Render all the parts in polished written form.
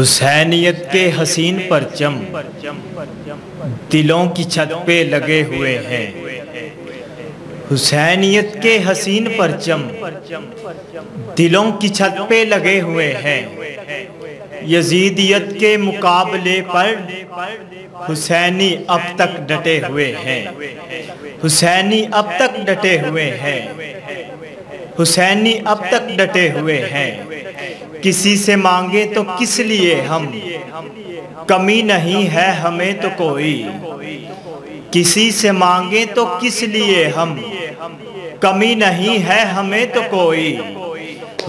حسینیت کے حسین پرچم دلوں کی چھت پہ لگے ہوئے ہیں۔ حسینیت کے حسین پرچم دلوں کی چھت پہ لگے ہوئے ہیں۔ یزیدیت کے مقابلے پر حسینی اب تک ڈٹے ہوئے ہیں۔ حسینی اب تک ڈٹے ہوئے ہیں۔ حسینی اب تک ڈٹے ہوئے ہیں۔ کسی سے مانگے تو کس لیے ہم، کمی نہیں ہے ہمیں تو کوئی۔ کسی سے مانگے تو کس لیے ہم، کمی نہیں ہے ہمیں تو کوئی۔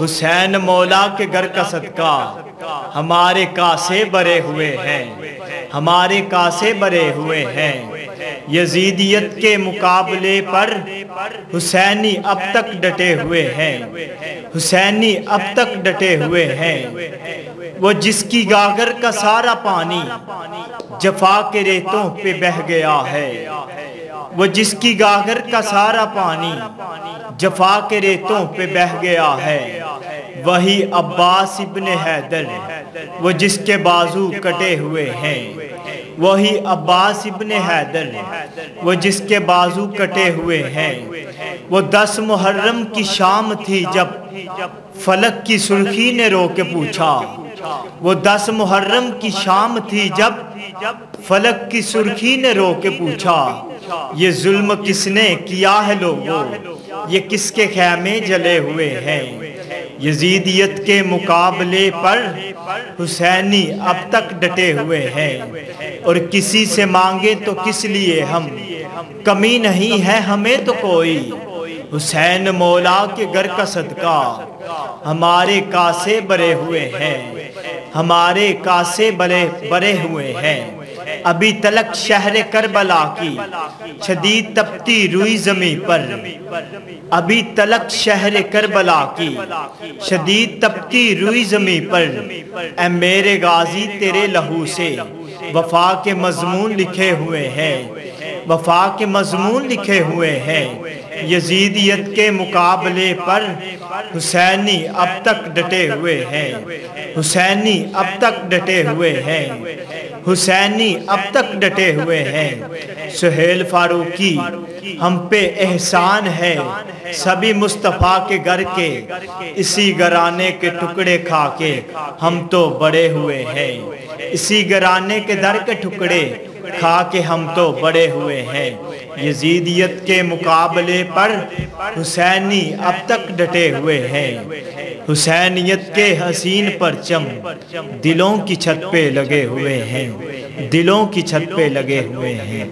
حسین مولا کے گھر کا صدقہ ہمارے کاسے بھرے ہوئے ہیں۔ ہمارے کاسے بھرے ہوئے ہیں۔ یزیدیت کے مقابلے پر حسینی اب تک ڈٹے ہوئے ہیں۔ حسینی اب تک ڈٹے ہوئے ہیں۔ وہ جس کی گاگر کا سارا پانی جفا کے ریتوں پہ بہہ گیا ہے۔ وہ جس کی گاگر کا سارا پانی جفا کے ریتوں پہ بہہ گیا ہے۔ وہی عباس ابن حیدر، وہ جس کے بازو کٹے ہوئے ہیں۔ وہی عباس ابن حیدر، وہ جس کے بازو کٹے ہوئے ہیں۔ وہ 10 محرم کی شام تھی جب فلک کی سرخی نے رو کے پوچھا۔ وہ 10 محرم کی شام تھی جب فلک کی سرخی نے رو کے پوچھا، یہ ظلم کس نے کیا ہے لوگوں، یہ کس کے خیمے جلے ہوئے ہیں۔ یزیدیت کے مقابلے پر حسینی اب تک ڈٹے ہوئے ہیں۔ اور کسی سے مانگے تو کس لیے ہم، کمی نہیں ہے ہمیں تو کوئی۔ حسین مولا کے گھر کا صدقہ ہمارے کاسے بھرے ہوئے ہیں۔ ہمارے کاسے بھرے ہوئے ہیں۔ ابھی تلک شہر کربلا کی شدید تپتی روئی زمین پر، ابھی تلک شہر کربلا کی شدید تپتی روئی زمین پر، اے میرے غازی تیرے لہو سے وفا کے مضمون لکھے ہوئے ہیں۔ وفا کے مضمون لکھے ہوئے ہیں۔ یزیدیت کے مقابلے پر حسینی اب تک ڈٹے ہوئے ہیں۔ حسینی اب تک ڈٹے ہوئے ہیں۔ حسینی اب تک ڈٹے ہوئے ہیں۔ سہیل فاروقی، ہم پہ احسان ہے سبھی مصطفیٰ کے گھر کے، اسی گھرانے کے ٹکڑے کھا کے ہم تو بڑے ہوئے ہیں۔ اسی گھرانے کے در کے ٹکڑے کھا کے ہم تو بڑے ہوئے ہیں۔ یزیدیت کے مقابلے پر حسینی اب تک ڈٹے ہوئے ہیں۔ حسینیت کے حسین پرچم دلوں کی چھت پہ لگے ہوئے ہیں۔ دلوں کی چھت پہ لگے ہوئے ہیں۔